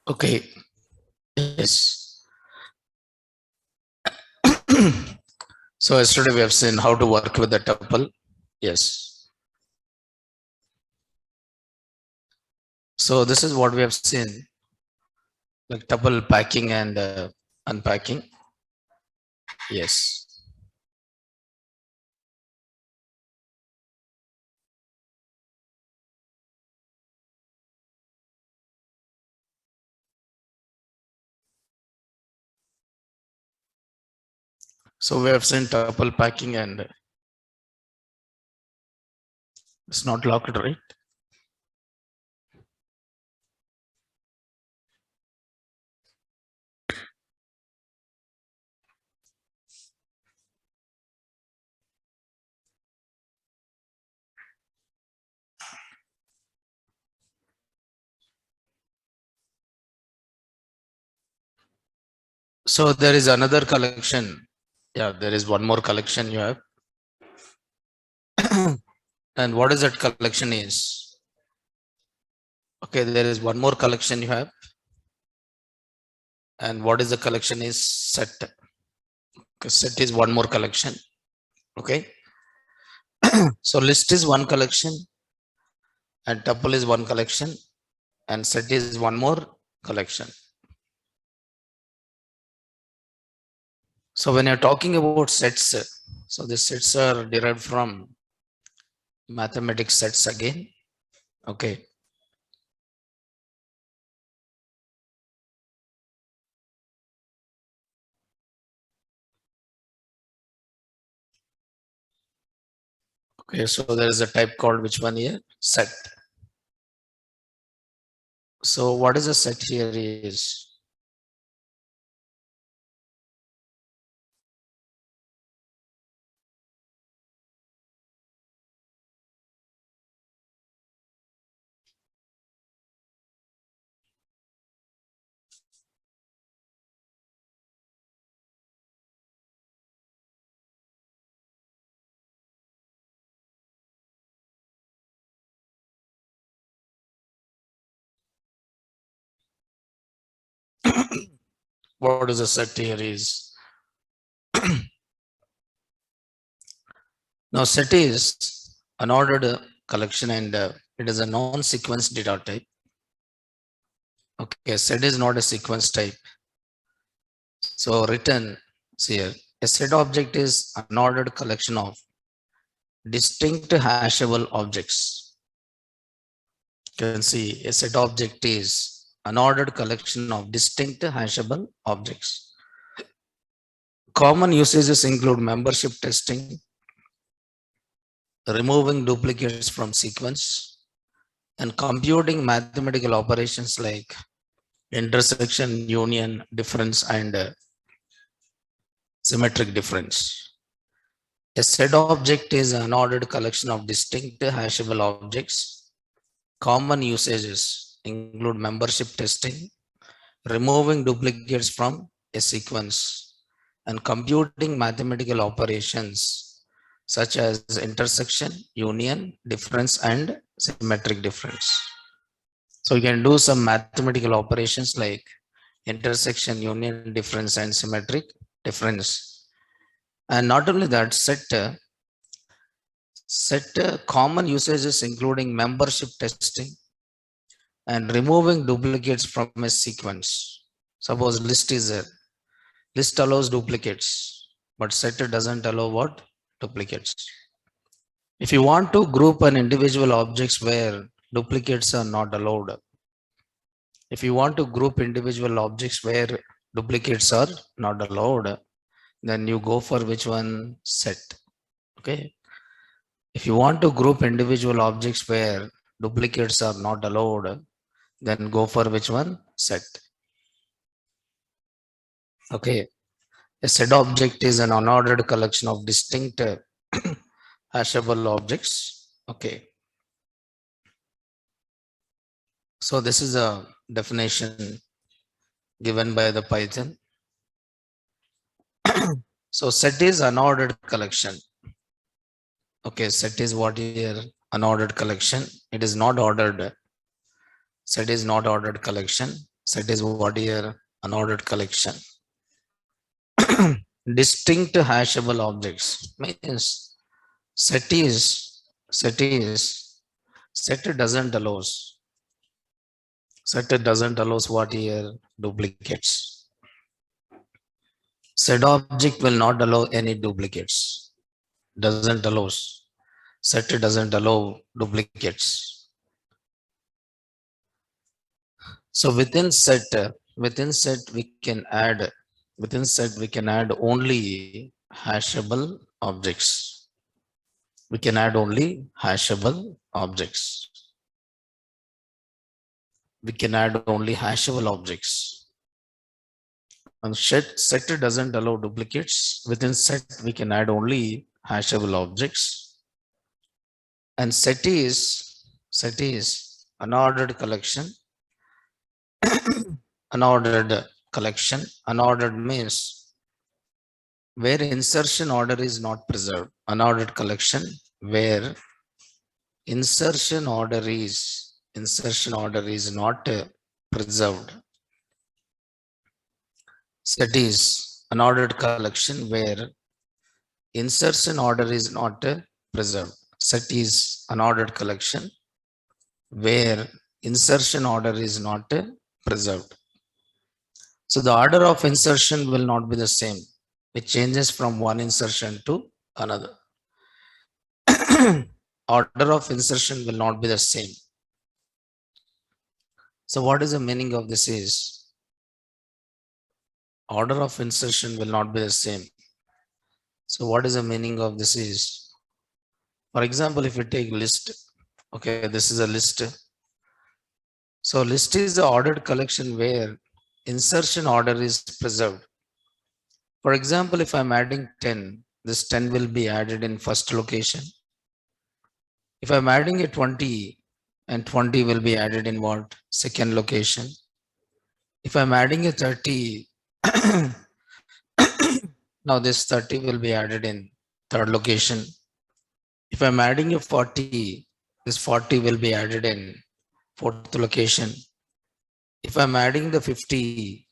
Okay. Yes. So yesterday we have seen how to work with the tuple. Yes. So this is what we have seen, like tuple packing and unpacking. Yes. So we have seen tuple packing and it's not locked, right? So there is another collection. Yeah, there is one more collection you have. And what is that collection is? Okay, there is one more collection you have. And what is the collection is set. Okay, set is one more collection. Okay. So list is one collection and tuple is one collection and set is one more collection. So when you're talking about sets, so the sets are derived from mathematics sets again. Okay. Okay. So there is a type called which one here? Set. So what is a set here is? What is a set here is? Now set is an ordered collection and it is a non-sequence data type. Okay, set is not a sequence type. So written here, a set object is an ordered collection of distinct hashable objects. You can see a set object is an ordered collection of distinct hashable objects. Common usages include membership testing, removing duplicates from sequence, and computing mathematical operations like intersection, union, difference, and symmetric difference. A set object is an ordered collection of distinct hashable objects. Common usages include membership testing, removing duplicates from a sequence, and computing mathematical operations such as intersection, union, difference, and symmetric difference. So you can do some mathematical operations like intersection, union, difference, and symmetric difference. And not only that, set common usages including membership testing and removing duplicates from a sequence. Suppose list is a list allows duplicates, but set doesn't allow what? Duplicates. If you want to group an individual objects where duplicates are not allowed, if you want to group individual objects where duplicates are not allowed, then you go for which one? Set. Okay. If you want to group individual objects where duplicates are not allowed, then go for which one? Set. Okay. A set object is an unordered collection of distinct hashable objects. Okay. So this is a definition given by the Python. So set is unordered collection. Okay, set is what here? Unordered collection. It is not ordered. Set is not ordered collection Set is what here? Unordered collection. Distinct hashable objects means set is set is set doesn't allows set doesn't allows what here? Duplicates. Set object will not allow any duplicates. Doesn't allows. Set doesn't allow duplicates. So within set we can add only hashable objects. We can add only hashable objects. We can add only hashable objects. And set doesn't allow duplicates. Within set we can add only hashable objects. And set is unordered collection. Unordered means where insertion order is not preserved. Unordered collection where insertion order is not preserved. Set is unordered collection where insertion order is not preserved. Set is unordered collection where insertion order is not preserved. So the order of insertion will not be the same. It changes from one insertion to another. Order of insertion will not be the same. So what is the meaning of this is? Order of insertion will not be the same. So what is the meaning of this is? For example, if you take list, okay, this is a list. So list is the ordered collection where insertion order is preserved. For example, if I'm adding 10, this 10 will be added in first location. If I'm adding a 20, and 20 will be added in what? Second location. If I'm adding a 30, now this 30 will be added in third location. If I'm adding a 40, this 40 will be added in fourth location. If I'm adding the 50,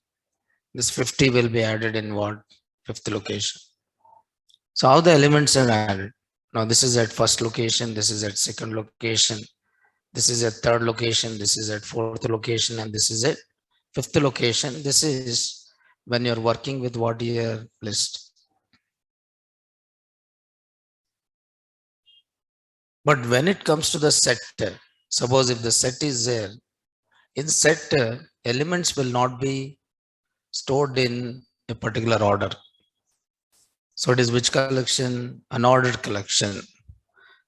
this 50 will be added in what? Fifth location. So how the elements are added? Now this is at first location, this is at second location, this is at third location, this is at fourth location, and this is at fifth location. This is when you're working with what year list. But when it comes to the set, suppose if the set is there, in set elements will not be stored in a particular order. So it is which collection? Unordered collection.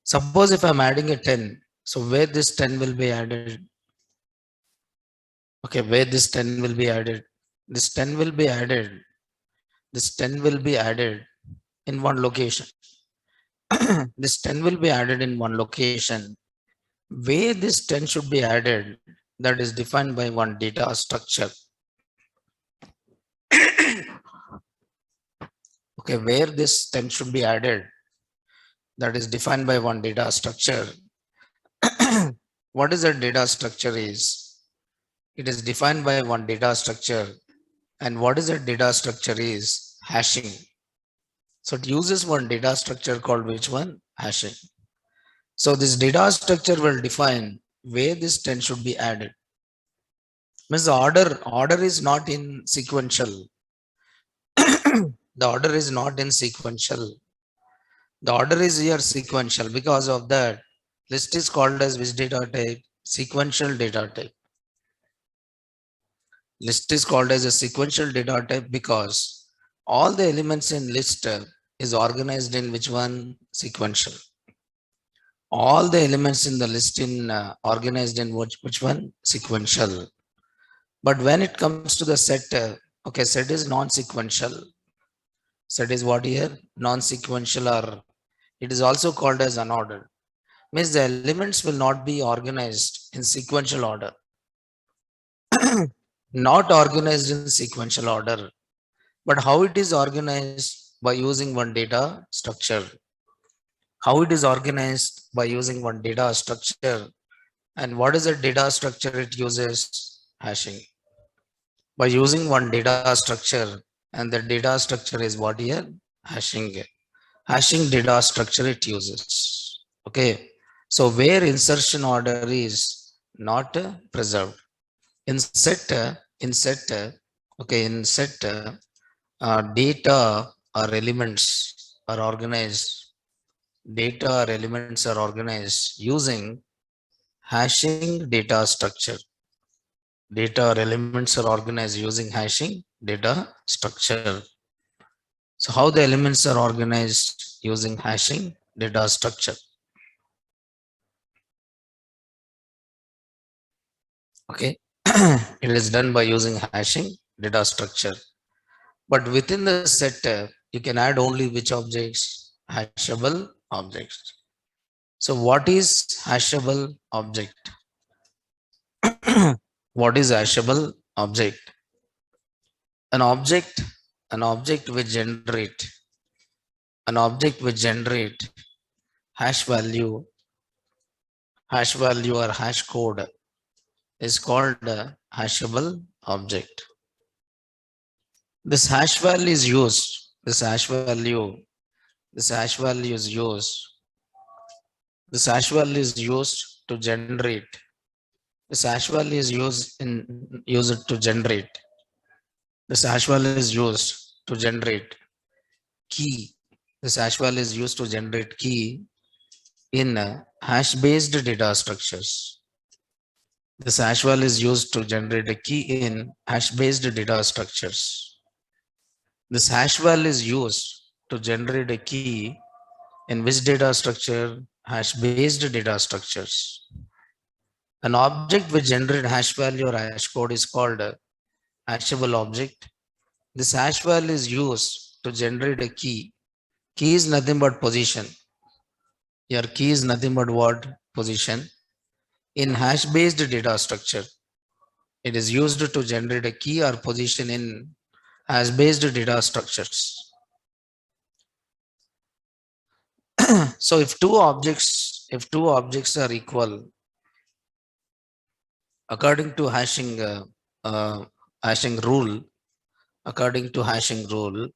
Suppose if I'm adding a 10, so where this 10 will be added? Okay, where this 10 will be added? This 10 will be added. This 10 will be added in one location. This 10 will be added in one location. Where this 10 should be added, that is defined by one data structure. Okay, where this 10 should be added, that is defined by one data structure. What is that data structure is? It is defined by one data structure. And what is that data structure is? Hashing. So it uses one data structure called which one? Hashing. So this data structure will define where this 10 should be added. Means the order is not in sequential. The order is not in sequential. The order is here sequential. Because of that, list is called as which data type? Sequential data type. List is called as a sequential data type because all the elements in list is organized in which one? Sequential. All the elements in the list in organized in which one? Sequential. But when it comes to the set, okay, set is non-sequential. Set is what here? Non-sequential, or it is also called as unordered. Means the elements will not be organized in sequential order. Not organized in sequential order. But how it is organized? By using one data structure. How it is organized? By using one data structure. And what is the data structure it uses? Hashing. by using one data structure, and the data structure is what here? Hashing. Hashing data structure it uses. Okay. So where insertion order is not preserved. In set, okay, in set, data or elements are organized. Data or elements are organized using hashing data structure. Data or elements are organized using hashing data structure. So how the elements are organized using hashing data structure? Okay, it is done by using hashing data structure. But within the set, you can add only which objects? Hashable objects. So what is hashable object? What is hashable object? An object, an object which generate, an object which generate hash value or hash code is called a hashable object. This hash value is used, this hash value is used, this hash value is used to generate, this hash value is used to generate, this hash value is used to generate key, this hash value is used to generate key in hash based data structures. This hash value is used to generate a key in hash based data structures. This hash value is used to generate a key in which data structure? Hash based data structures. An object which generates hash value or hash code is called a hashable object. This hash value is used to generate a key. Key is nothing but position. Your key is nothing but what? Position. In hash based data structure, it is used to generate a key or position in hash based data structures. So if two objects are equal, according to hashing hashing rule, according to hashing rule,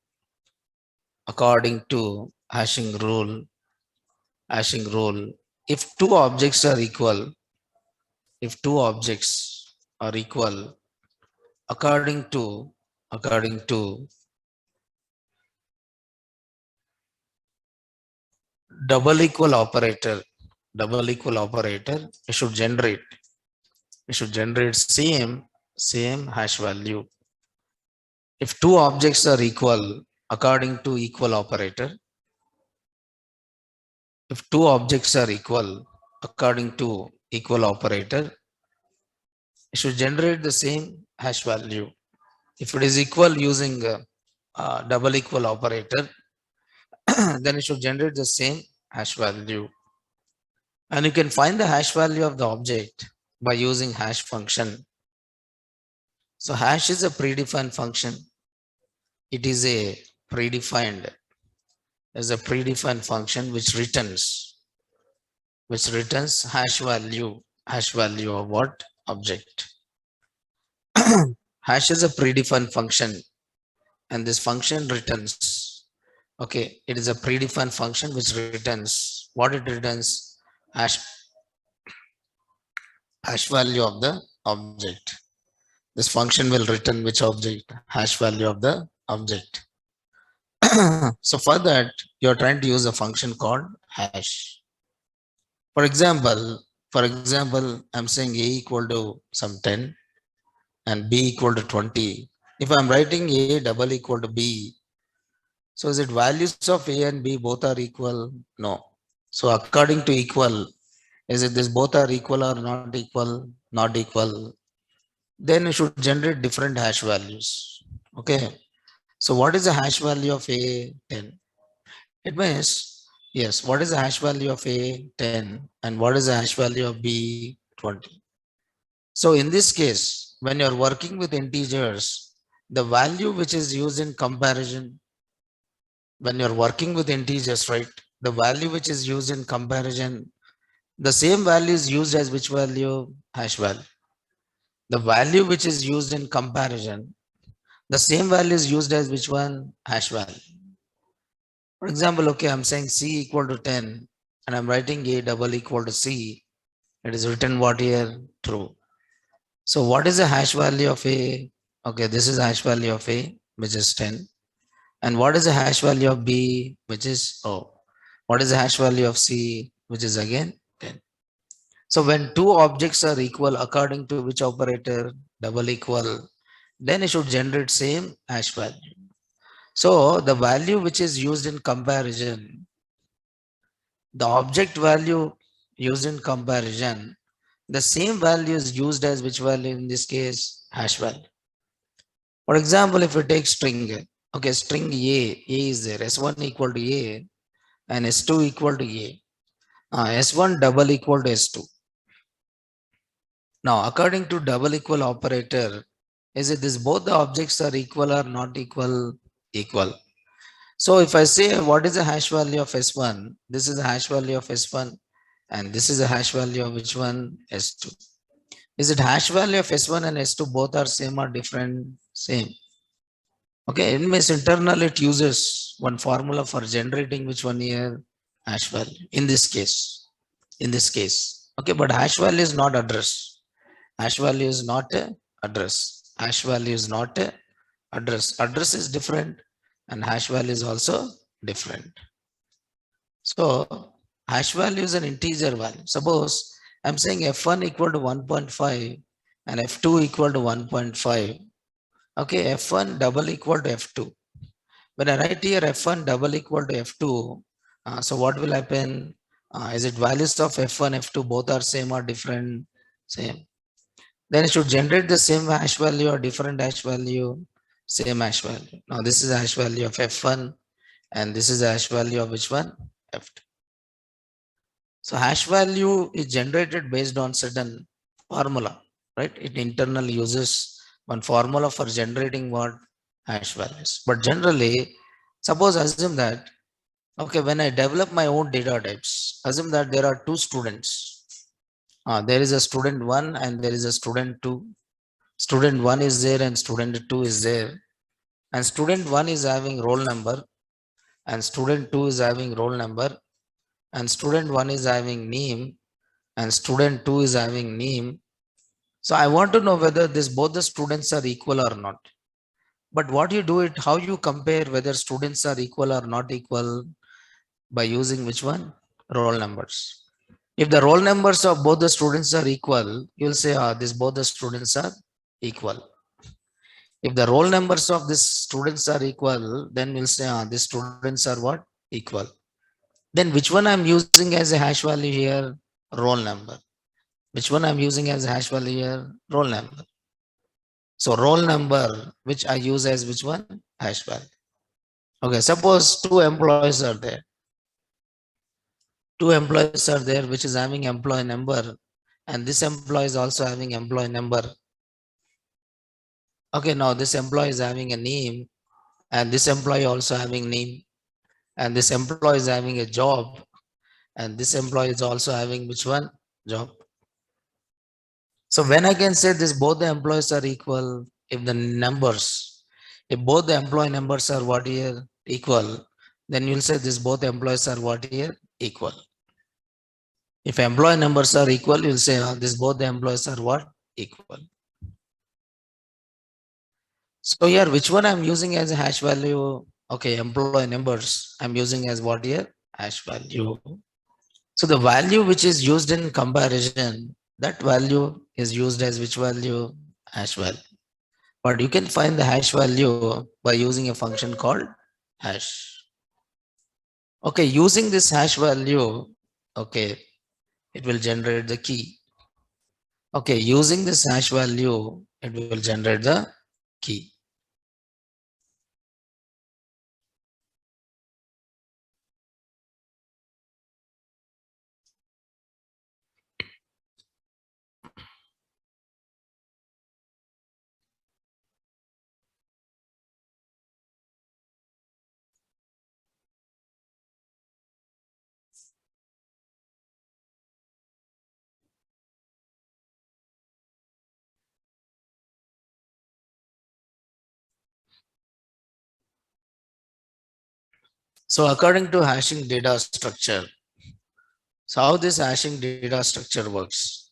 if two objects are equal, according to double equal operator, it should generate same hash value. If two objects are equal, according to equal operator, if two objects are equal according to equal operator, it should generate the same hash value. If it is equal using double equal operator, then it should generate the same hash value. And you can find the hash value of the object by using hash function. So hash is a predefined function. It is a predefined function which returns hash value of what? Object. Hash is a predefined function, and this function returns, okay, it is a predefined function which returns what? It returns hash value of the object. This function will return which object? Hash value of the object. So for that, you are trying to use a function called hash. For example, I'm saying a equal to some 10 and b equal to 20. If I'm writing a double equal to b, so is it values of a and b both are equal? No. So according to equal, is it this both are equal or not equal? Not equal. Then you should generate different hash values. Okay. So what is the hash value of a 10? It means, yes, what is the hash value of a 10 and what is the hash value of b 20? So in this case, when you're working with integers, the value which is used in comparison, when you're working with integers, right, the value which is used in comparison, the same value is used as which value? Hash value. The value which is used in comparison, the same value is used as which one? Hash value. For example, okay, I'm saying C equal to 10 and I'm writing A double equal to C. It is written what here? True. So what is the hash value of A? Okay, this is hash value of A, which is 10. And what is the hash value of B, which is O? What is the hash value of C, which is again 10? So when two objects are equal according to which operator? Double equal, then it should generate same hash value. So the value which is used in comparison, the object value used in comparison, the same value is used as which value in this case? Hash value. For example, if we take string, okay, string A is there, S1 equal to A and S2 equal to A. S1 double equal to S2. Now, according to double equal operator, is it this both the objects are equal or not equal? Equal. So if I say what is the hash value of S1, this is the hash value of S1 and this is the hash value of which one? S2. Is it hash value of S1 and S2 both are same or different? Same. Okay, it means internal it uses one formula for generating which one here? Hash value. In this case. In this case. Okay, but hash value is not address. Hash value is not a address. Hash value is not a address. Address is different and hash value is also different. So hash value is an integer value. Suppose I'm saying f1 equal to 1.5 and f2 equal to 1.5. Okay, f1 double equal to f2. When I write here f1 double equal to f2, so what will happen? Is it values of f1, f2 both are same or different? Same. Then it should generate the same hash value or different hash value? Same hash value. Now this is hash value of f1 and this is the hash value of which one? F2. So hash value is generated based on certain formula, right? It internally uses one formula for generating what? Hash values. But generally, suppose assume that, okay, when I develop my own data types, assume that there are two students. There is a student one and there is a student two. Student one is there and student two is there. And student one is having roll number and student two is having roll number and student one is having name and student 2 is having name. So I want to know whether this both the students are equal or not. But what you do it, how you compare whether students are equal or not equal by using which one? Roll numbers. If the roll numbers of both the students are equal, you'll say, this both the students are equal. If the roll numbers of these students are equal, then we'll say, these students are what? Equal. Then which one I'm using as a hash value here? Roll number. Which one I'm using as a hash value here? Roll number. So roll number, which I use as which one? Hash value. Okay, suppose two employees are there. Two employees are there, which is having employee number, and this employee is also having employee number. Okay, now this employee is having a name, and this employee also having name, and this employee is having a job, and this employee is also having which one? Job. So when I can say this both the employees are equal, if the numbers, if both the employee numbers are what here? Equal, then you'll say this both employees are what here? Equal. If employee numbers are equal, you'll say this both the employees are what? Equal. So here, which one I'm using as a hash value? Okay, employee numbers I'm using as what here? Hash value. So the value which is used in comparison, that value is used as which value? Hash value. But you can find the hash value by using a function called hash. Okay, using this hash value, okay, it will generate the key. Okay, using this hash value, it will generate the key. So according to hashing data structure, so how this hashing data structure works?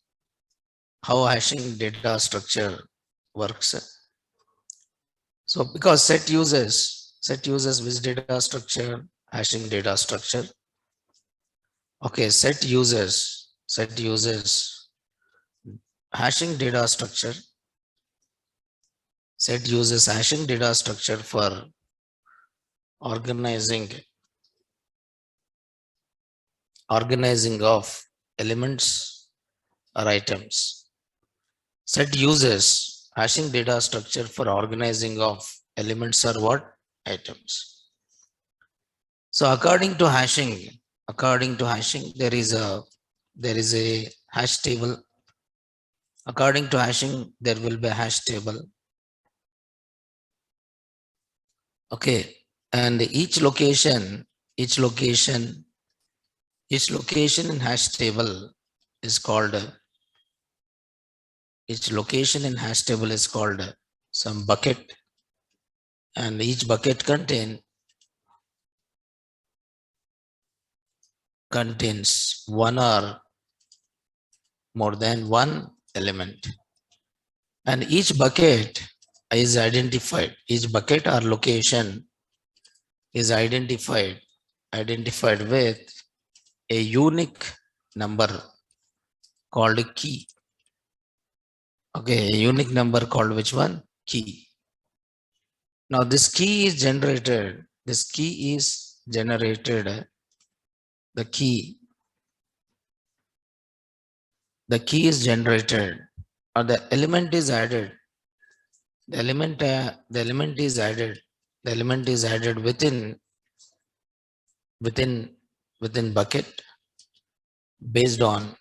How hashing data structure works? So because set uses which data structure? Hashing data structure. Okay, set uses hashing data structure. Set uses hashing data structure for organizing of elements or items. Set uses hashing data structure for organizing of elements or what? Items. So according to hashing, there is a hash table. According to hashing, there will be a hash table. Okay. And each location in hash table is called some bucket, and each bucket contains one or more than one element, and each bucket each bucket or location is identified with a unique number called key. Okay, a unique number called which one? Key. Now this key is generated. The key is generated, or the element is added. The element is added. The element is added within within bucket based on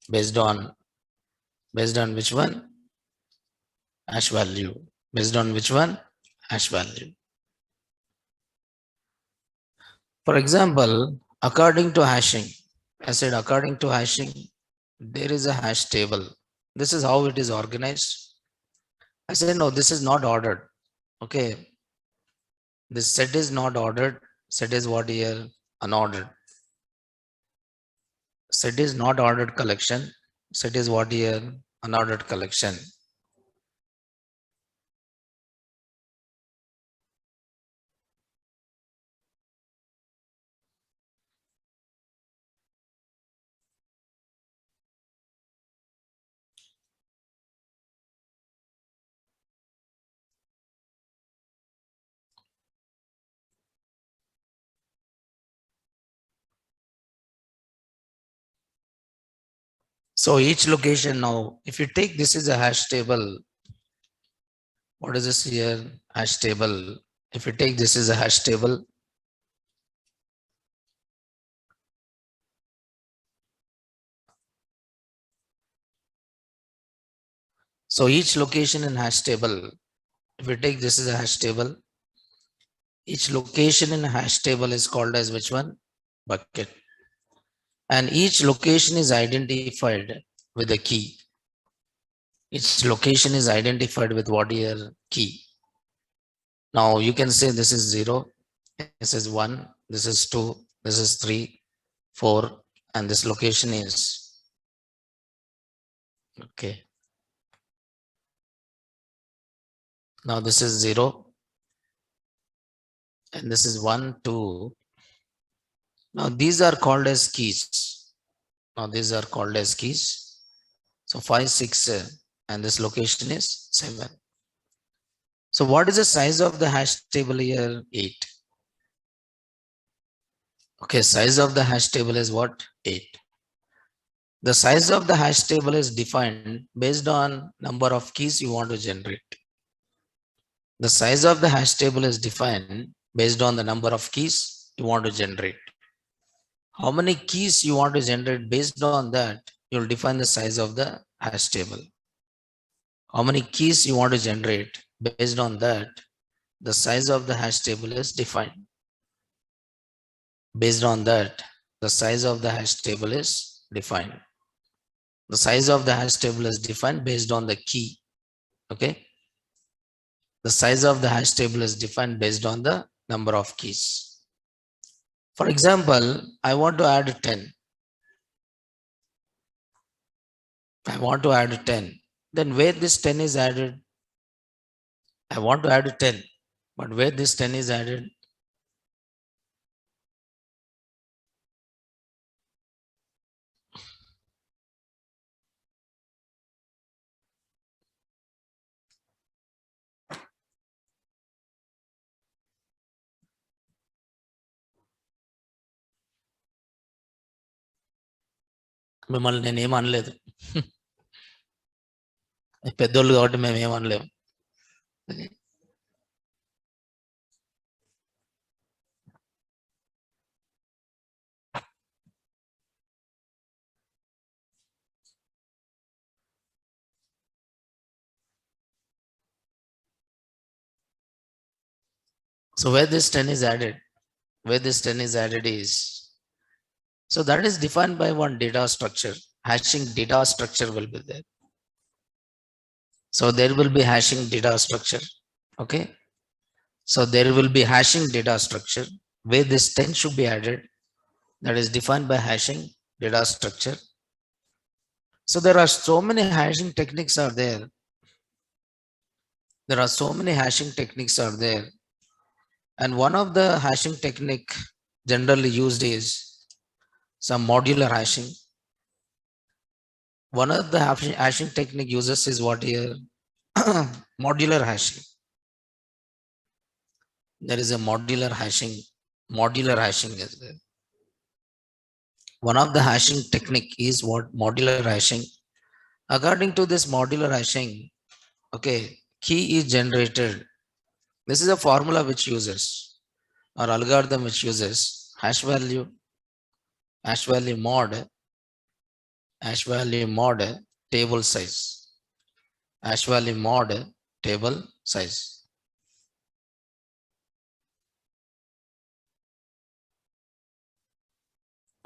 based on based on which one? Hash value. Based on which one? Hash value. For example, according to hashing, I said according to hashing, there is a hash table. This is how it is organized. I said, no, this is not ordered. Okay. This set is not ordered. Set is what here? Unordered. Set is not ordered collection. Set is what here? Unordered collection. So each location now, if you take this is a hash table, what is this here? Hash table. If you take this is a hash table, so each location in hash table, if you take this is a hash table, each location in a hash table is called as which one? Bucket. And each location is identified with a key. Each location is identified with what here? Key. Now you can say this is 0, this is 1, this is 2, this is 3, 4, and this location is okay. Now this is 0, and this is 1, 2. Now these are called as keys. So 5, 6, and this location is 7. So what is the size of the hash table here? 8. Okay, size of the hash table is what? 8. The size of the hash table is defined based on number of keys you want to generate. The size of the hash table is defined based on the number of keys you want to generate. How many keys you want to generate, based on that, you'll define the size of the hash table. How many keys you want to generate, based on that, the size of the hash table is defined. Based on that, the size of the hash table is defined. The size of the hash table is defined based on the key. Okay. The size of the hash table is defined based on the number of keys. For example, I want to add 10. I want to add 10. Then where this 10 is added, I want to add 10. But where this 10 is added, మిమ్మల్ని నేను ఏం అనలేదు. పెద్దోళ్ళు కాబట్టి మేము ఏమనలేము. So where this 10 is added, is, so that is defined by one data structure. Hashing data structure will be there. So there will be hashing data structure. Okay. So there will be hashing data structure where this 10 should be added. That is defined by hashing data structure. So there are so many hashing techniques are there. There are so many hashing techniques are there. And one of the hashing technique generally used is some modular hashing. One of the hashing technique uses is what here? Modular hashing. There is a modular hashing. Modular hashing is there. One of the hashing technique is what? Modular hashing. According to this modular hashing, okay, key is generated. This is a formula which uses, or algorithm which uses hash value mod, table size, hash value mod, table size.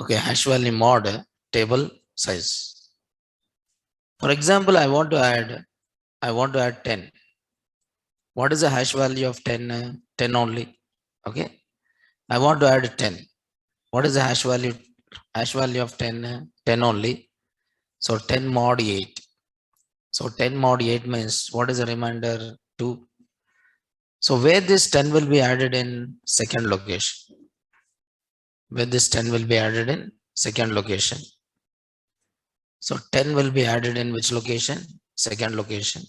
Okay, hash value mod, table size. For example, I want to add 10. What is the hash value of 10? 10 only. Okay. I want to add 10. What is the hash value? Hash value of 10? 10 only. So 10 mod 8. So 10 mod 8 means what is the remainder? 2. So where this 10 will be added in second location? Where this 10 will be added in second location. So 10 will be added in which location? Second location.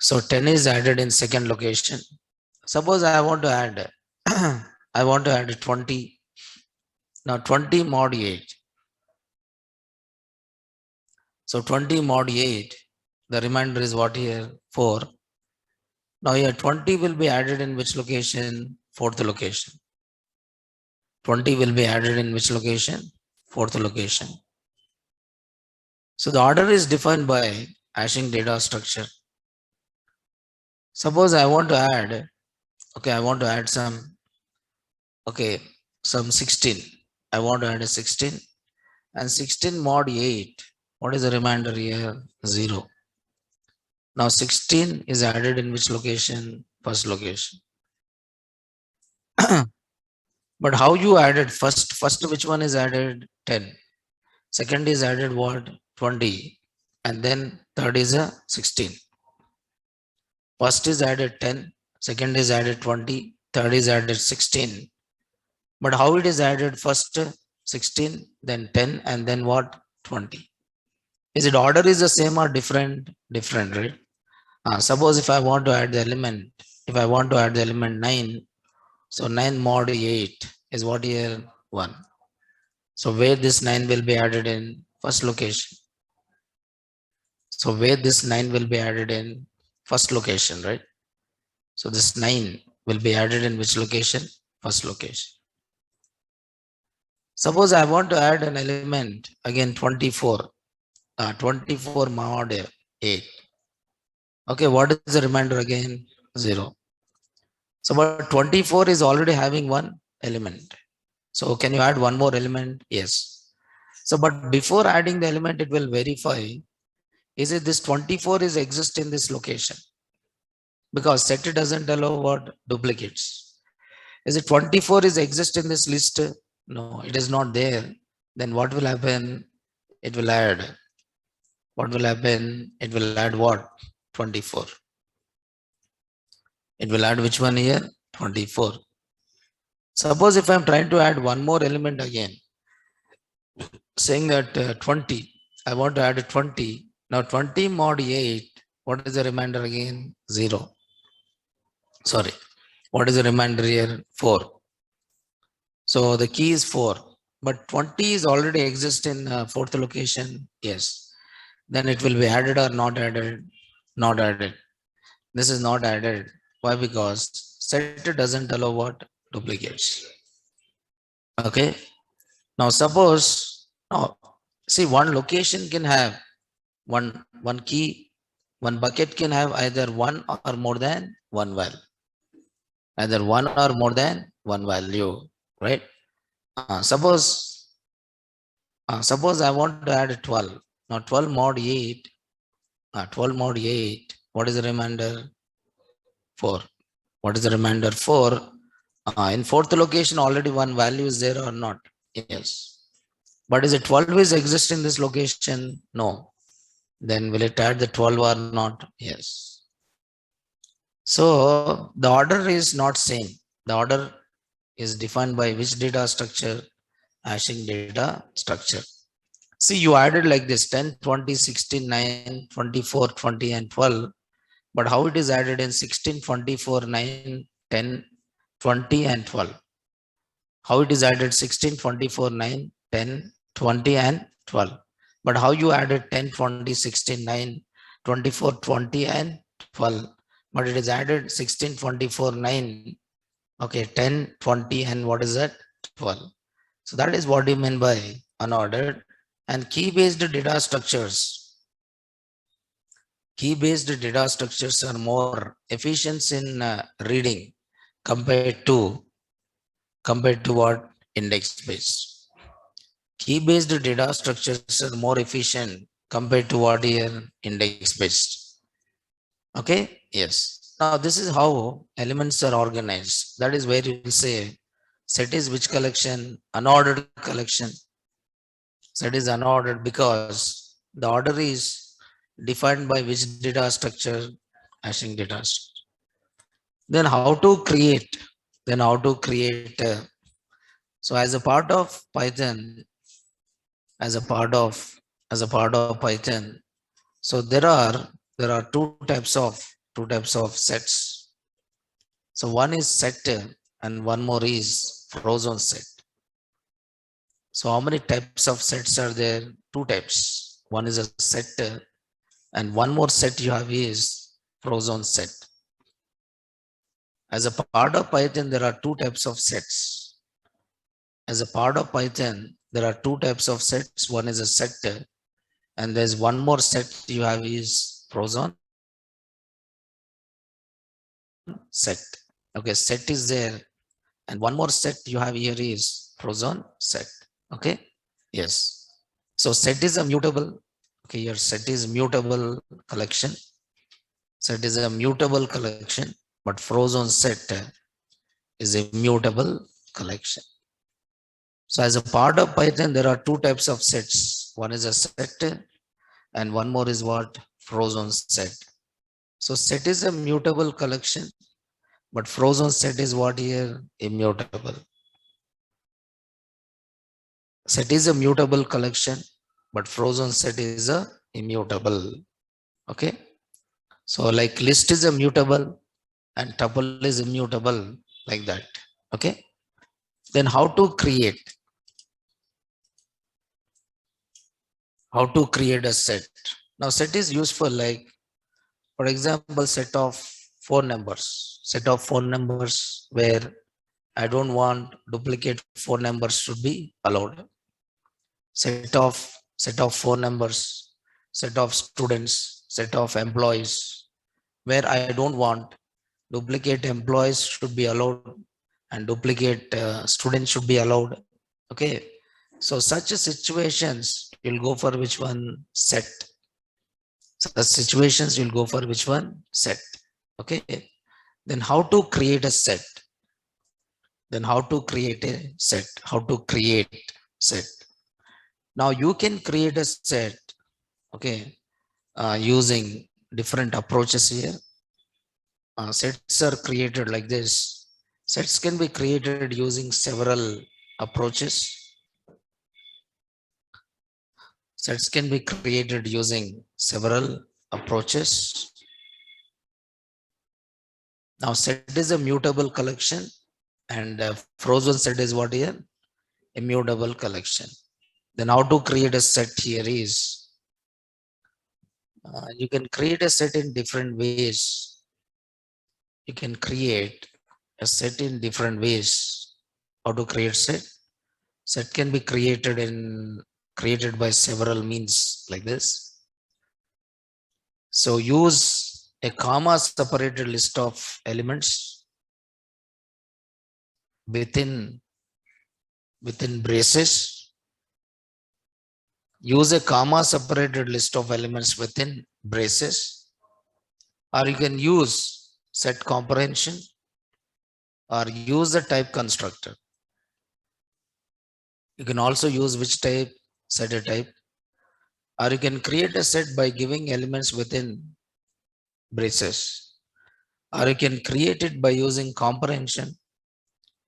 So 10 is added in second location. Suppose I want to add, I want to add 20. Now 20 mod 8. So 20 mod 8, the remainder is what here? 4. Now here 20 will be added in which location? Fourth location. 20 will be added in which location? Fourth location. So the order is defined by hashing data structure. Suppose I want to add, okay, I want to add some, okay, some 16. I want to add a 16 and 16 mod 8. What is the remainder here? 0. Now 16 is added in which location? First location. But how you added first? First which one is added? 10. Second is added what? 20. And then third is a 16. First is added 10. Second is added 20. Third is added 16. But how it is added? First 16, then 10, and then what? 20. Is it order is the same or different? Different, right? Suppose if I want to add the element, 9, so 9 mod 8 is what here? 1. So where this 9 will be added in? First location. So where this 9 will be added in? First location, right? So this 9 will be added in which location? First location. Suppose I want to add an element, again 24. 24 mod 8. Okay, what is the remainder again? 0. So but 24 is already having one element. So can you add one more element? Yes. So but before adding the element, it will verify, is it this 24 is exist in this location? Because set doesn't allow what? Duplicates. Is it 24 is exist in this list? No, it is not there. Then what will happen? It will add. What will happen? It will add what? 24. It will add which one here? 24. Suppose if I'm trying to add one more element again, saying that 20, I want to add 20. Now 20 mod 8, what is the remainder again? 0. Sorry, what is the remainder here? 4. So the key is 4, but 20 is already exist in fourth location. Yes. Then it will be added or not added? Not added. This is not added. Why? Because set doesn't allow what? Duplicates. Okay. Now suppose, now see, one location can have one key, one bucket can have either one or more than one value. Either one or more than one value, right? Suppose I want to add 12. Now 12 mod 8, 12 mod 8, what is the remainder? 4. What is the remainder? 4. In fourth location, already one value is there or not? Yes. But is it 12 is exist in this location? No. Then will it add the 12 or not? Yes. So the order is not same. The order is defined by which data structure? Hashing data structure. See, you added like this 10, 20, 16, 9, 24, 20, and 12. But how it is added in 16, 24, 9, 10, 20, and 12? How it is added 16, 24, 9, 10, 20, and 12? But how you added 10, 20, 16, 9, 24, 20, and 12? But it is added 16, 24, 9, okay, 10, 20, and what is that? 12. So that is what you mean by unordered. And key-based data structures. Key-based data structures are more efficient in reading compared to what? Index-based. Key-based data structures are more efficient compared to what here? Index-based. Okay? Yes. Now this is how elements are organized. That is where you will say set is which collection? Unordered collection. Set is unordered because the order is defined by which data structure? Hashing data structure. Then how to create? So as a part of Python, as a part of Python, so there are two types of sets. So one is set and one more is frozen set. So how many types of sets are there? Two types. One is a set and one more set you have is frozen set. As a part of Python, there are two types of sets. As a part of Python, there are two types of sets. One is a set and there's one more set you have is frozen set. Okay, set is there and one more set you have here is frozen set. Okay, yes. So set is a mutable. Okay, your set is mutable collection. Set is a mutable collection, but frozen set is a mutable collection. So as a part of Python, there are two types of sets. One is a set and one more is what? Frozen set. So set is a mutable collection, but frozen set is what here? Immutable. Set is a mutable collection, but frozen set is a immutable. Okay. So like list is a mutable and tuple is immutable, like that. Okay. Then how to create? How to create a set? Now set is useful, like for example, set of 4 numbers. Set of 4 numbers where I don't want duplicate 4 numbers should be allowed. Set of 4 numbers, set of students, set of employees, where I don't want duplicate employees should be allowed and duplicate students should be allowed. Okay, so such situations you'll go for which one? Set. Such situations you'll go for which one? Set. Okay, then how to create a set? Then how to create a set? How to create set? Now you can create a set, okay, using different approaches here. Sets are created like this. Sets can be created using several approaches. Sets can be created using several approaches. Now set is a mutable collection and frozen set is what here? Immutable collection. Then how to create a set here is, you can create a set in different ways. You can create a set in different ways. How to create set? Set can be created by several means like this. So use a comma separated list of elements within braces. Use a comma separated list of elements within braces, or you can use set comprehension or use the type constructor. You can also use which type? Set a type, or you can create a set by giving elements within braces, or you can create it by using comprehension.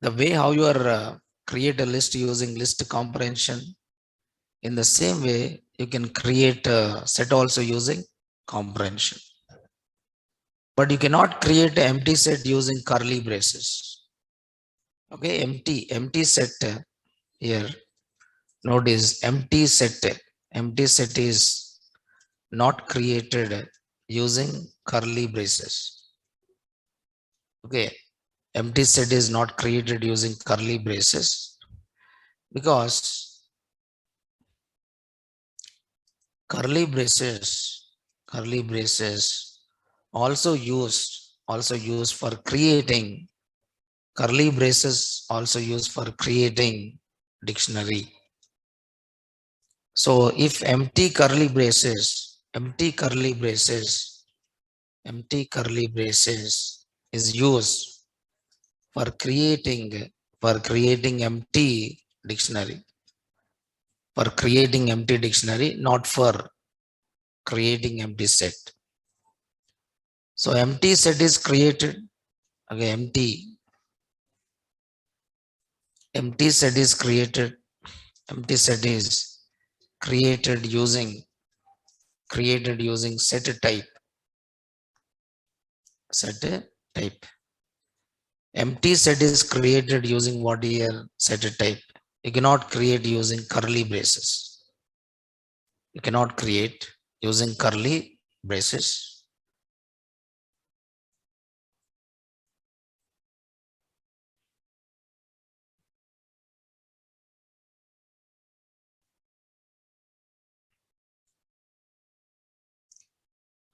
The way how you are create a list using list comprehension, in the same way you can create a set also using comprehension. But you cannot create an empty set using curly braces. Okay, empty set here. Notice empty set. Empty set is not created using curly braces. Okay, empty set is not created using curly braces because curly braces also used for creating, curly braces also used for creating dictionary. So if empty curly braces is used for creating empty dictionary, not for creating empty set. So empty set is created. Okay, empty set is created. Empty set is created using set type. Set type. Empty set is created using what here? Set type. You cannot create using curly braces. You cannot create using curly braces.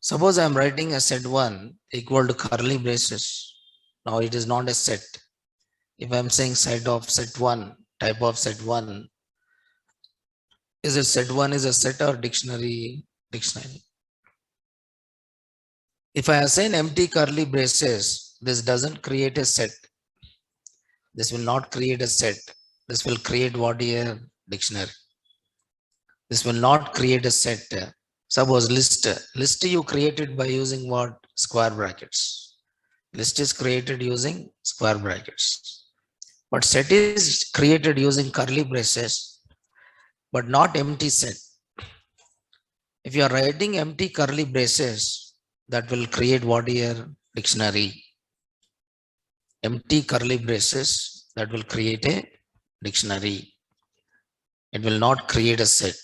Suppose I am writing a set 1 equal to curly braces. Now it is not a set. If I am saying set of set 1, type of set 1, is it set 1 is a set or dictionary? Dictionary. If I assign empty curly braces, this doesn't create a set. This will not create a set. This will create what here? Dictionary. This will not create a set. Suppose list you created by using what? Square brackets. List is created using square brackets. But set is created using curly braces, but not empty set. If you are writing empty curly braces, that will create what here? Dictionary. Empty curly braces, that will create a dictionary. It will not create a set.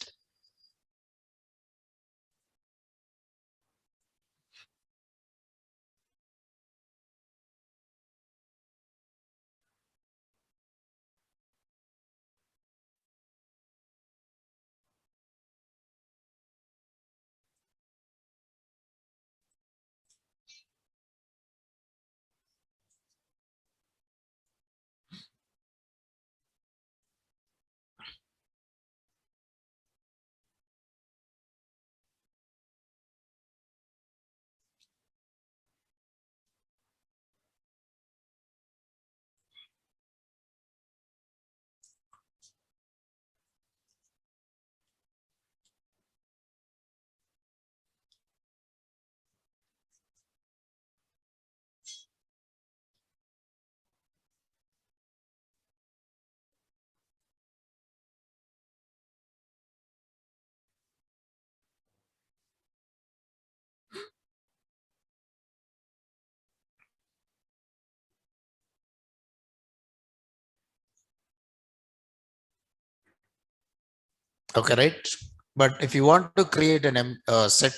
Okay, right? But if you want to create an set,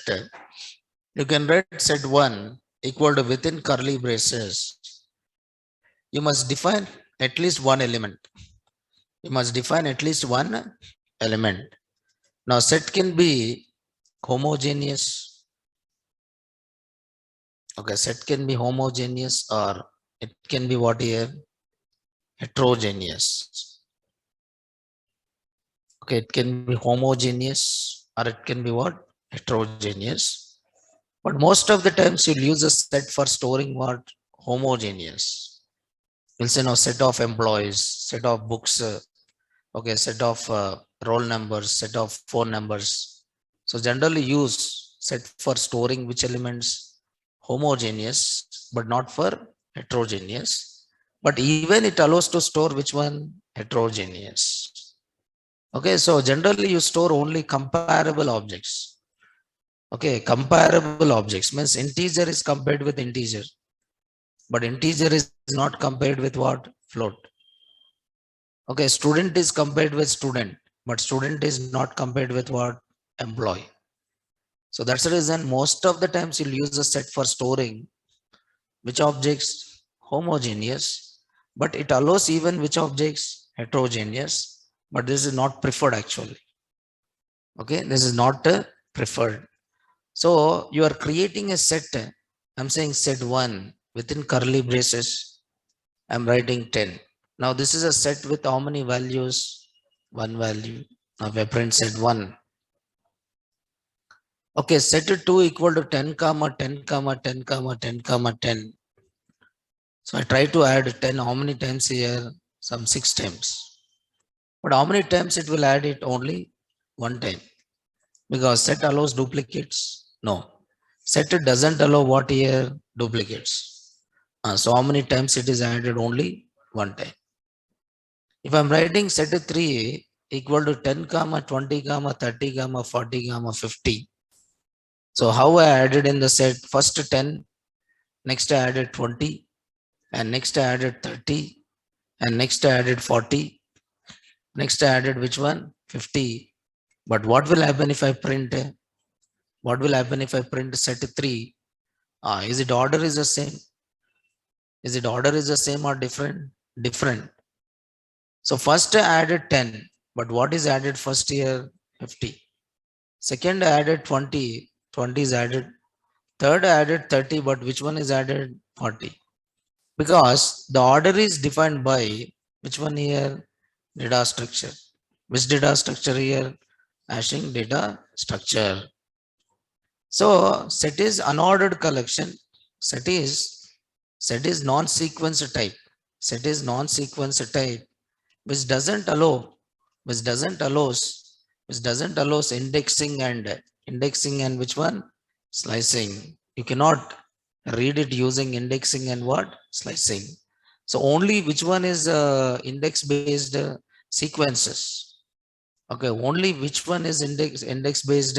you can write set 1 equal to within curly braces. You must define at least one element. You must define at least one element. Now, set can be homogeneous. Okay, set can be homogeneous or it can be what here? Heterogeneous. Okay, it can be homogeneous or it can be what? Heterogeneous. But most of the times you'll use a set for storing what? Homogeneous. You'll say no set of employees, set of books, okay, set of roll numbers, set of phone numbers. So generally use set for storing which elements? Homogeneous, but not for heterogeneous. But even it allows to store which one? Heterogeneous. Okay, so generally you store only comparable objects. Okay, comparable objects means integer is compared with integer, but integer is not compared with what? Float. Okay, student is compared with student, but student is not compared with what? Employee. So that's the reason most of the times you'll use a set for storing which objects? Homogeneous, but it allows even which objects? Heterogeneous, but this is not preferred actually. Okay, this is not preferred. So you are creating a set. I'm saying set 1 within curly braces. I'm writing 10. Now this is a set with how many values? One value. Now we print set 1. Okay, set 2 equal to 10 comma 10 comma 10 comma 10 comma 10. So I try to add 10. How many times here? Some 6 times. But how many times it will add it? Only one time. Because set allows duplicates? No. Set doesn't allow what here? Duplicates. So how many times it is added? Only one time. If I'm writing set 3 equal to 10 comma 20 comma 30 comma 40 comma 50. So how I added in the set? First 10, next I added 20, and next I added 30, and next I added 40, next I added which one? 50. But what will happen if I print? What will happen if I print set 3? Is it order is the same? Is it order is the same or different? Different. So first I added 10, but what is added first here? 50. Second I added 20, 20 is added. Third I added 30, but which one is added? 40. Because the order is defined by which one here? Data structure. Which data structure here? Hashing data structure. So set is unordered collection. Set is non-sequence type. Set is non-sequence type, which doesn't allow, which doesn't allows, which doesn't allows indexing and which one? Slicing. You cannot read it using indexing and what? Slicing. So only which one is index based sequences. Okay, only which one is index based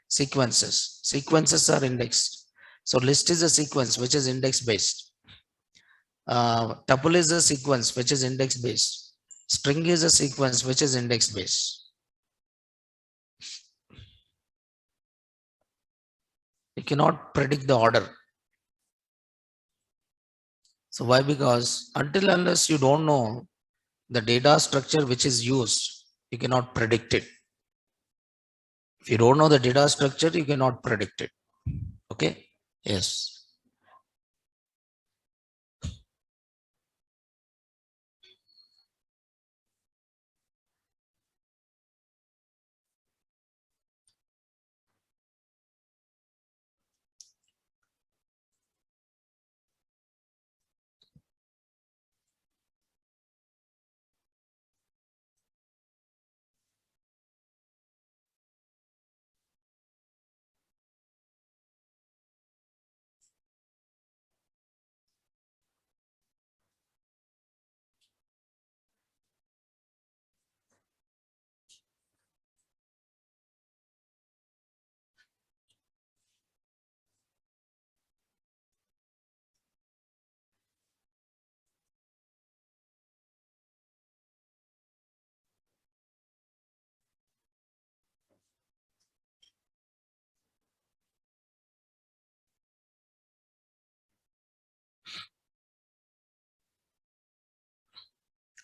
sequences. Sequences are indexed. So list is a sequence which is index based. Tuple is a sequence which is index based. String is a sequence which is index based. You cannot predict the order. So why? Because until unless you don't know the data structure which is used, you cannot predict it. If you don't know the data structure, you cannot predict it. Okay. Yes.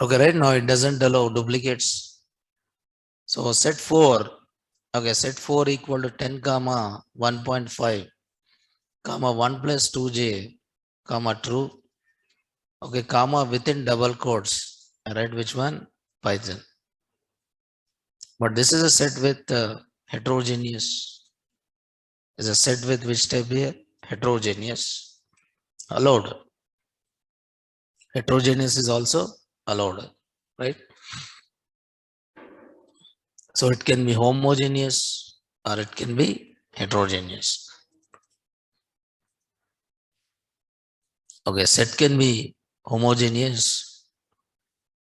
Okay, right now it doesn't allow duplicates. So set 4, okay, set 4 equal to 10 comma 1.5 comma 1 plus 2j comma true. Okay, comma within double quotes. Right, which one? Python. But this is a set with heterogeneous. Is a set with which type here? Heterogeneous. Allowed. Heterogeneous is also allowed. Right? So it can be homogeneous or it can be heterogeneous. Okay, set can be homogeneous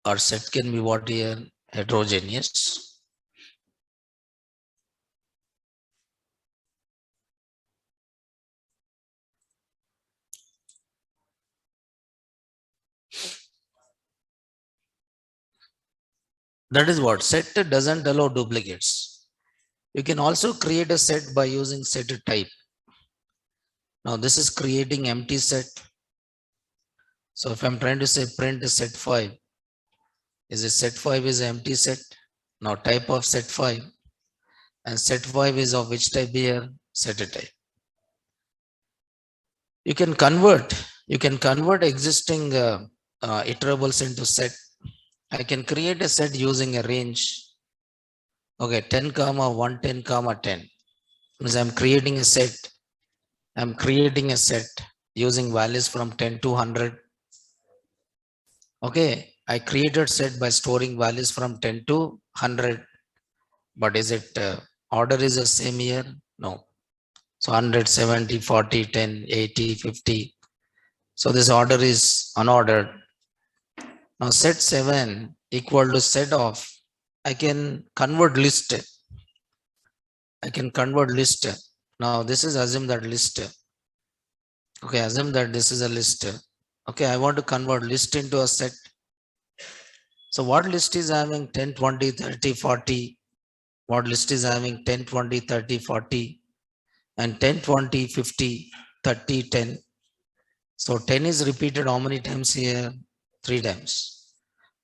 or set can be what here? Heterogeneous. That is what set doesn't allow duplicates. You can also create a set by using set type. Now this is creating empty set. So if I'm trying to say print set 5, is a set 5 is an empty set. Now type of set 5 and set 5 is of which type here? Set type. You can convert existing iterables into set. I can create a set using a range. Okay, 10 comma 1, 10 comma 10. Means I'm creating a set. I'm creating a set using values from 10 to 100. Okay, I created set by storing values from 10 to 100. But is it order is the same here? No. So 100, 70, 40, 10, 80, 50. So this order is unordered. Now set 7 equal to set of, I can convert list. I can convert list. Now this is assume that list. Okay, assume that this is a list. Okay, I want to convert list into a set. So what list is having 10, 20, 30, 40? What list is having 10, 20, 30, 40 and 10, 20, 50, 30, 10. So 10 is repeated how many times here? 3 times.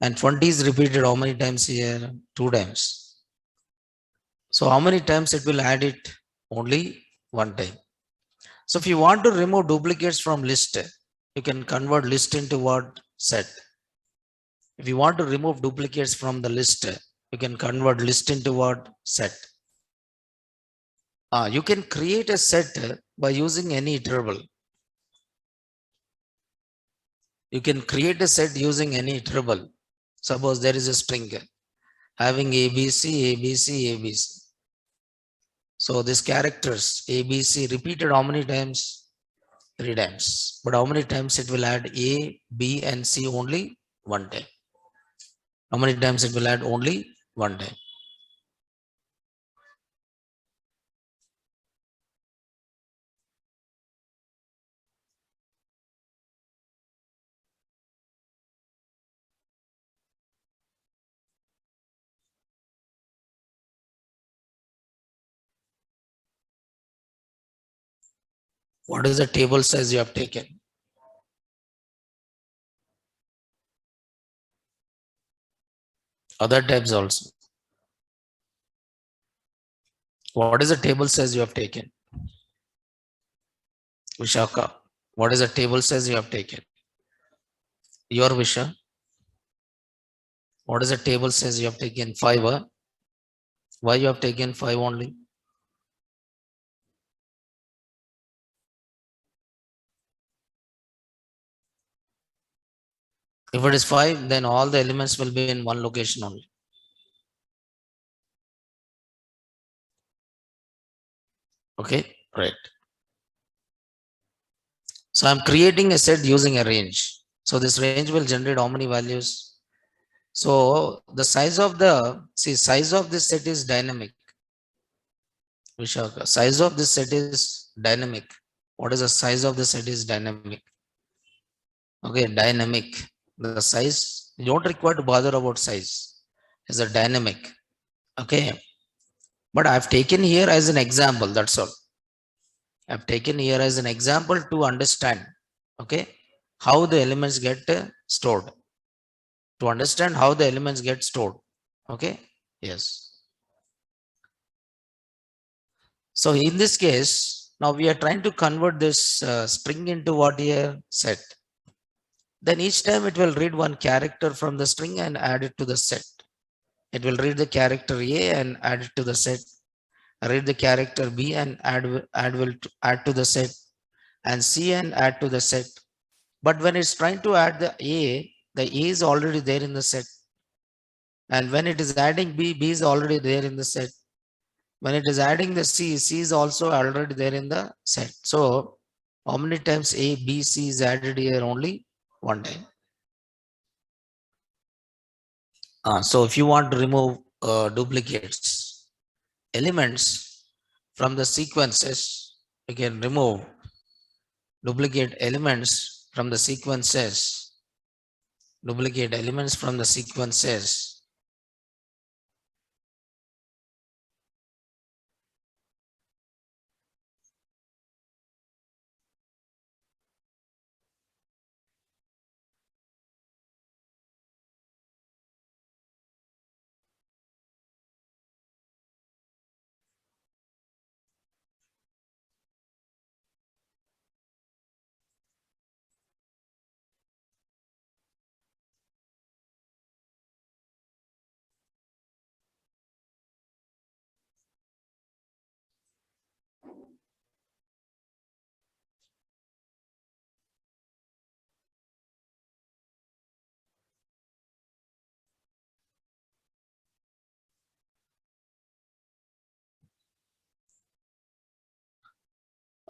And 20 is repeated how many times here? 2 times. So how many times it will add it? Only one time. So if you want to remove duplicates from list, you can convert list into what? Set. If you want to remove duplicates from the list, you can convert list into what? Set. You can create a set by using any iterable. You can create a set using any iterable. Suppose there is a string having ABC, ABC, ABC. So these characters ABC repeated how many times? 3 times. But how many times it will add A, B and C? Only one time. How many times it will add? Only one time. What is the table size you have taken? Other types also. What is the table size you have taken? Vishaka, what is the table size you have taken? Your Visha, what is the table size you have taken? 5. Why you have taken 5 only? If it is 5, then all the elements will be in one location only. Okay, right. So I'm creating a set using a range. So this range will generate how many values? So the size of size of this set is dynamic. Vishaka, size of this set is dynamic. What is the size of the set is dynamic? Okay, dynamic. The size, you don't require to bother about size. It's a dynamic. Okay. But I've taken here as an example, that's all. I've taken here as an example to understand, okay, how the elements get stored. to understand how the elements get stored. Okay. Yes. So in this case, now we are trying to convert this string into what here set. Then each time it will read one character from the string and add it to the set. It will read the character A and add it to the set. Read the character B and add to the set, and C and add to the set. But when it's trying to add the A is already there in the set. And when it is adding B, B is already there in the set. When it is adding the C, C is also already there in the set. So how many times A, B, C is added here? Only one time. So if you want to remove duplicates, elements from the sequences, you can remove duplicate elements from the sequences, duplicate elements from the sequences.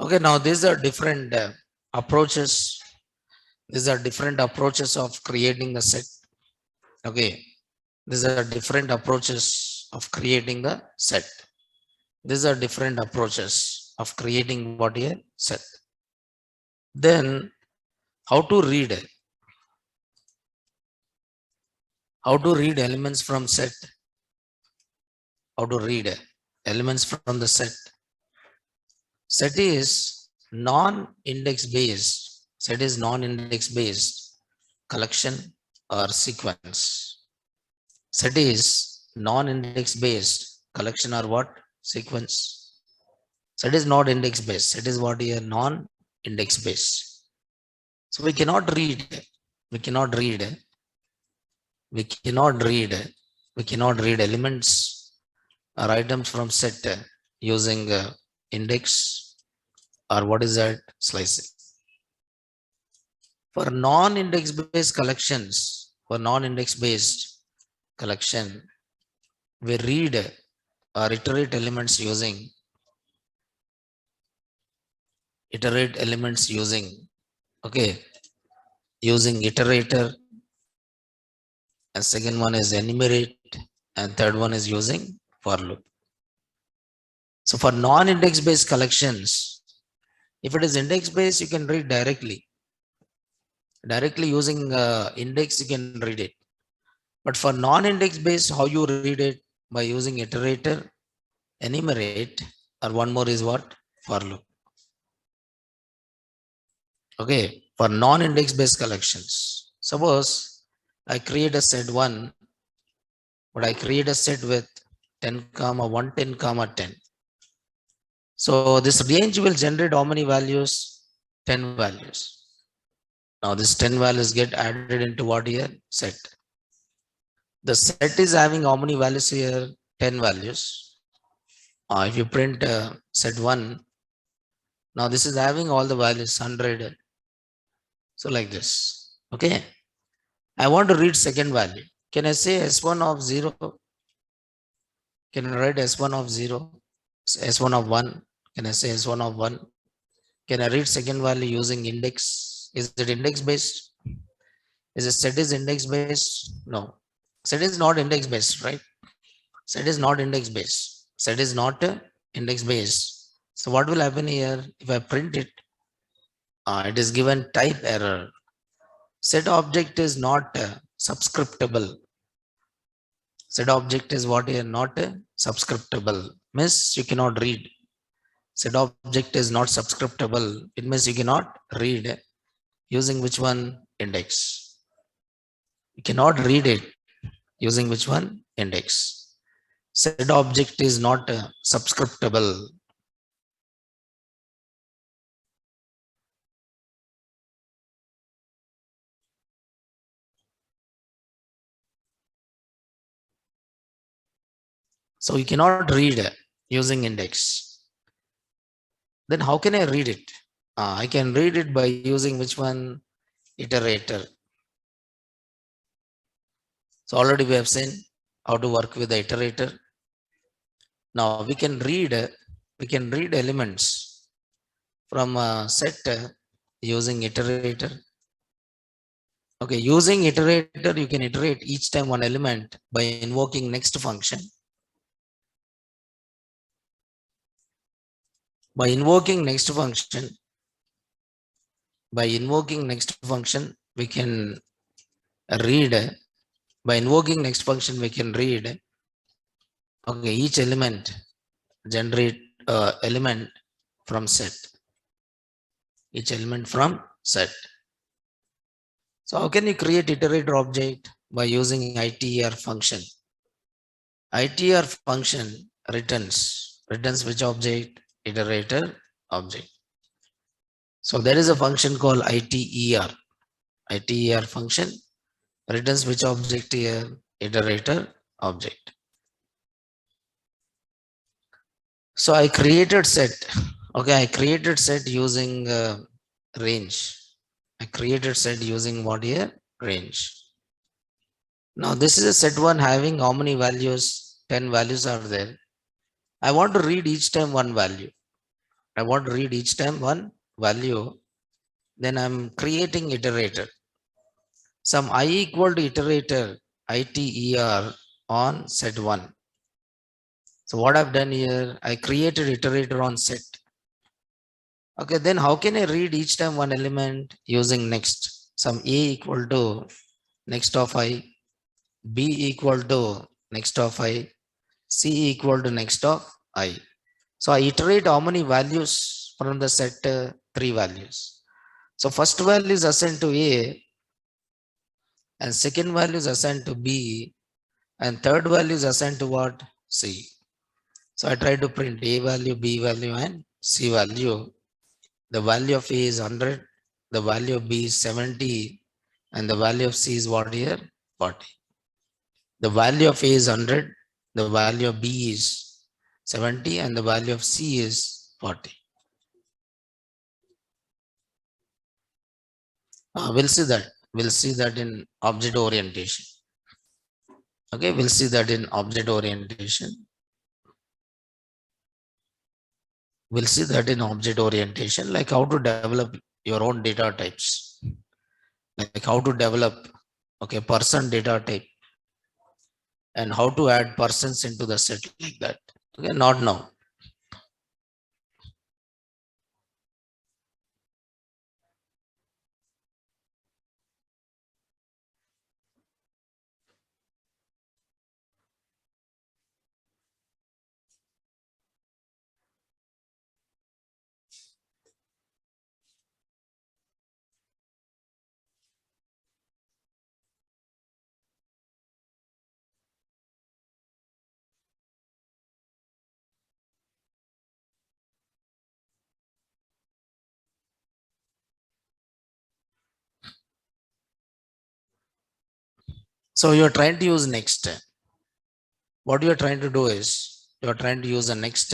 Okay, now these are different approaches. These are different approaches of creating the set. Okay, these are different approaches of creating the set. These are different approaches of creating what here set. Then how to read? How to read elements from set? How to read elements from the set? Set is non-index based. Set is non-index based collection or sequence. Set is non-index based collection or what? Sequence. Set is not index based. Set is what here? Non-index based. So we cannot read. We cannot read. We cannot read. We cannot read elements or items from set using index or what is that? Slicing. For non-index based collections, for non-index based collection, we read or iterate elements using okay, using iterator, and second one is enumerate, and third one is using for loop. So for non-index based collections, if it is index based, you can read directly using index, you can read it. But for non-index based, how you read it? By using iterator, enumerate, or one more is what? For loop. Okay, for non-index based collections, suppose I create a set 1, but I create a set with 10 comma 1, 10 comma 10. So this range will generate how many values? 10 values. Now this 10 values get added into what here? Set. The set is having how many values here? 10 values. If you print set 1, now this is having all the values 100. So like this. Okay. I want to read second value. Can I say S1 of 0? Can I write S1 of 0? S1 of 1? Can I say S1 of 1? Can I read second value using index? Is it index based? Is it set is index based? No. Set is not index based, right? Set is not index based. Set is not index based. So what will happen here? If I print it, it is given type error. Set object is not subscriptable. Set object is what here? Not subscriptable. Means you cannot read. Set object is not subscriptable. It means you cannot read using which one? Index. You cannot read it using which one? Index. Set object is not subscriptable. So you cannot read using index. Then how can I read it? I can read it by using which one? Iterator. So already we have seen how to work with the iterator. Now we can read elements from a set using iterator. Okay, using iterator, you can iterate each time one element by invoking next function. By invoking next function, we can read. By invoking next function, we can read. Okay, each element generate element from set. Each element from set. So how can you create iterator object? By using ITR function. ITR function returns which object? Iterator object. So there is a function called ITER. ITER function returns which object here? Iterator object. So I created set. Okay, I created set using range. I created set using what here? Range. Now this is a set one having how many values? 10 values are there. I want to read each time one value. I want to read each time one value. Then I'm creating iterator. Some I equal to iterator ITER on set one. So what I've done here, I created iterator on set. Okay, then how can I read each time one element using next? Some A equal to next of I, B equal to next of I, C equal to next of I. So I iterate how many values from the set? 3 values. So first value is assigned to A, and second value is assigned to B, and third value is assigned to what? C. So I try to print A value, B value, and C value. The value of A is 100, the value of B is 70, and the value of C is what here? 40. The value of A is 100, the value of B is 70, and the value of C is 40. We'll see that. We'll see that in object orientation. Okay, we'll see that in object orientation. We'll see that in object orientation, like how to develop your own data types, like how to develop, okay, person data type, and how to add persons into the set like that. Okay, not now. So you're trying to use next. What you're trying to do is you're trying to use a next.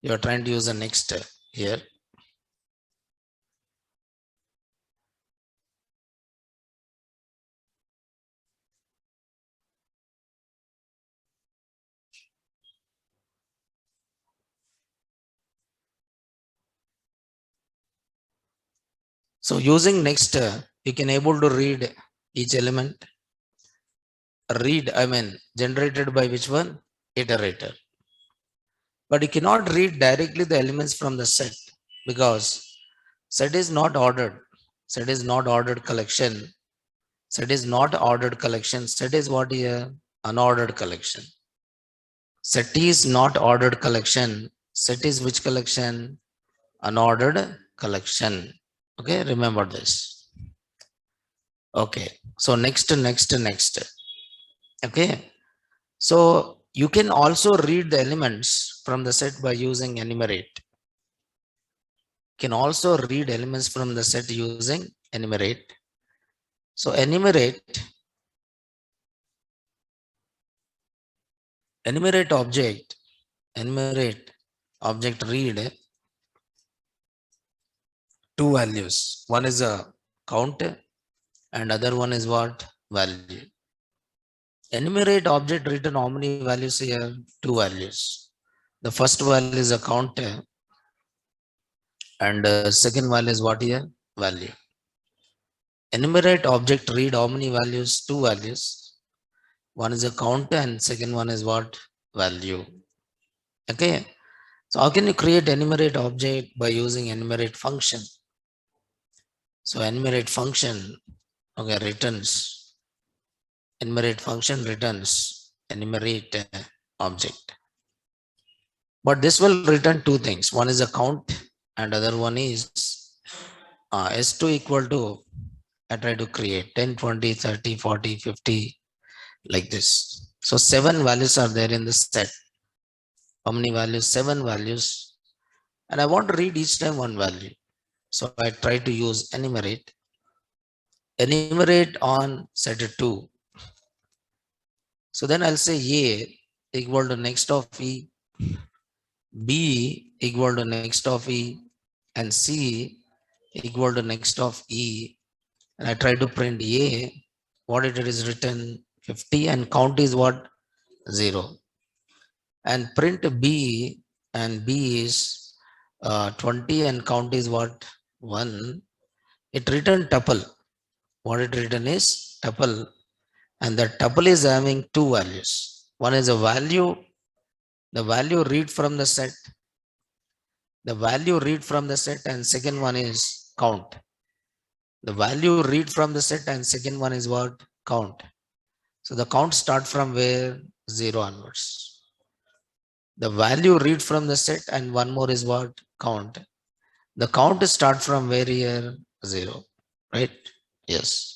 You're trying to use a next here. So using next, you can able to read each element. Generated by which one? Iterator. But you cannot read directly the elements from the set because set is not ordered. Set is not ordered collection. Set is not ordered collection. Set is what here? Unordered collection. Set is not ordered collection. Set is which collection? Unordered collection. Okay, remember this. Okay. So next. Okay. So you can also read the elements from the set by using enumerate. Can also read elements from the set using enumerate. So enumerate object, enumerate object read two values. One is a count and other one is what? Value. Enumerate object return how many values here? Two values. The first value is a count and second value is what here? Value. Enumerate object read how many values? Two values. One is a count and second one is what? Value. Okay. So how can you create enumerate object by using enumerate function? So enumerate function, okay, returns. Enumerate function returns enumerate object. But this will return two things. One is a count and other one is S2 equal to, I try to create 10, 20, 30, 40, 50, like this. So seven values are there in the set. How many values? Seven values. And I want to read each time one value. So I try to use enumerate. Enumerate on set 2. So then I'll say A equal to next of E, B equal to next of E, and C equal to next of E. And I try to print A, what it is written 50 and count is what? 0. And print B, and B is 20 and count is what? 1. It written tuple. What it written is tuple, and the tuple is having two values. One is a value, the value read from the set, and second one is count. The value read from the set and second one is what? Count. So the count start from where? 0 onwards. The value read from the set and one more is what? Count. The count start from where here? 0. Right? Yes.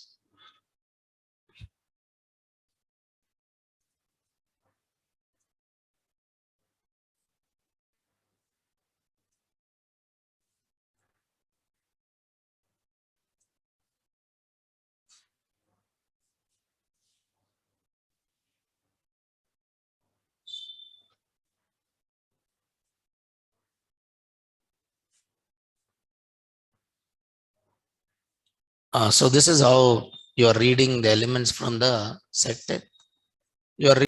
So this is how you are reading the elements from the set. You are reading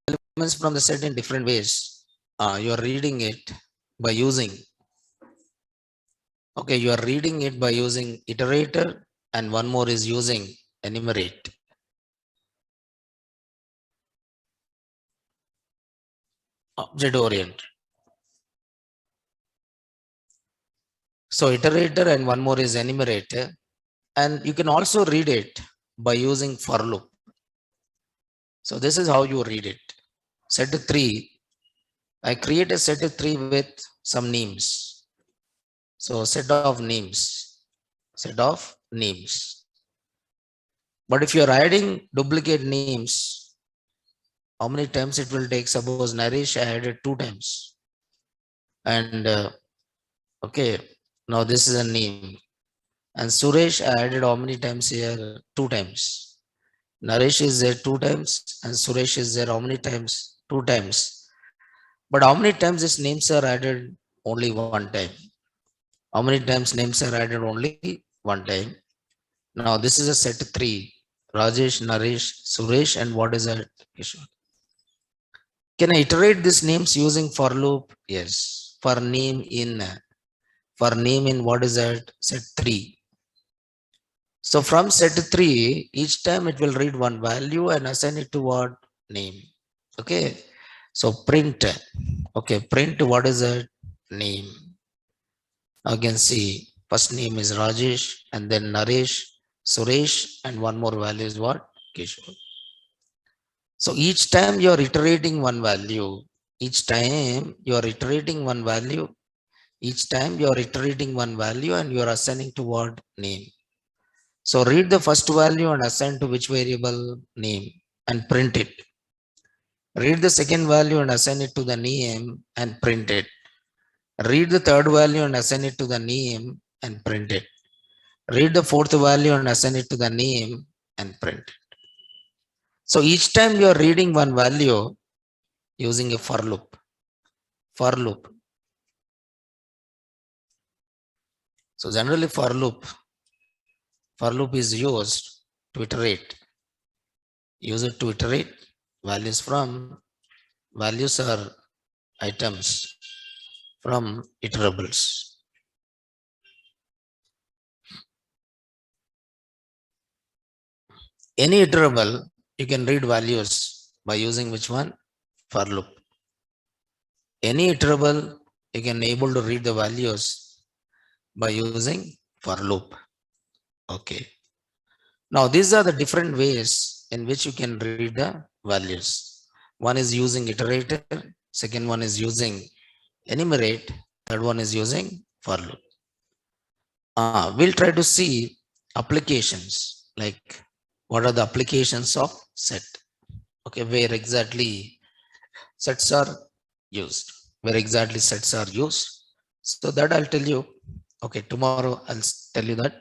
elements from the set in different ways. You are reading it by using, okay, you are reading it by using iterator, and one more is using enumerate. Object oriented. So iterator and one more is enumerator. And you can also read it by using for loop. So this is how you read it. Set 3. I create a set 3 with some names. So set of names. But if you are adding duplicate names, how many times it will take? Suppose Naresh I added 2 times. And okay, now this is a name. And Suresh I added how many times here? 2 times. Naresh is there 2 times and Suresh is there how many times? 2 times. But how many times these names are added? Only one time. How many times names are added? Only one time. Now this is a set 3. Rajesh, Naresh, Suresh, and what is that? Kishore. Can I iterate these names using for loop? Yes. For name in what is that? Set 3. So from set 3, each time it will read one value and assign it to what? Name. Okay. So print. Okay. Print what is that? Name. Now you can see first name is Rajesh and then Naresh, Suresh, and one more value is what? Kishore. So each time you are iterating one value, each time you are iterating one value, and you are assigning to what? Name. So read the first value and assign to which variable name and print it. Read the second value and assign it to the name and print it. Read the third value and assign it to the name and print it. Read the fourth value and assign it to the name and print it. So each time you are reading one value using a for loop. For loop. So generally for loop is used to iterate. Use it to iterate values are items from iterables. Any iterable, you can read values by using which one? For loop. Any iterable, you can able to read the values by using for loop. Okay. Now these are the different ways in which you can read the values. One is using iterator, second one is using enumerate, third one is using for loop. We'll try to see applications, like what are the applications of set. Okay, where exactly sets are used, so that I'll tell you. Okay, tomorrow I'll tell you that.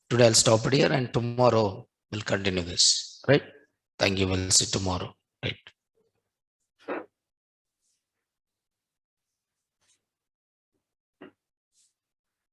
Today I'll stop it here and tomorrow we'll continue this, right? Thank you. We'll see tomorrow, right?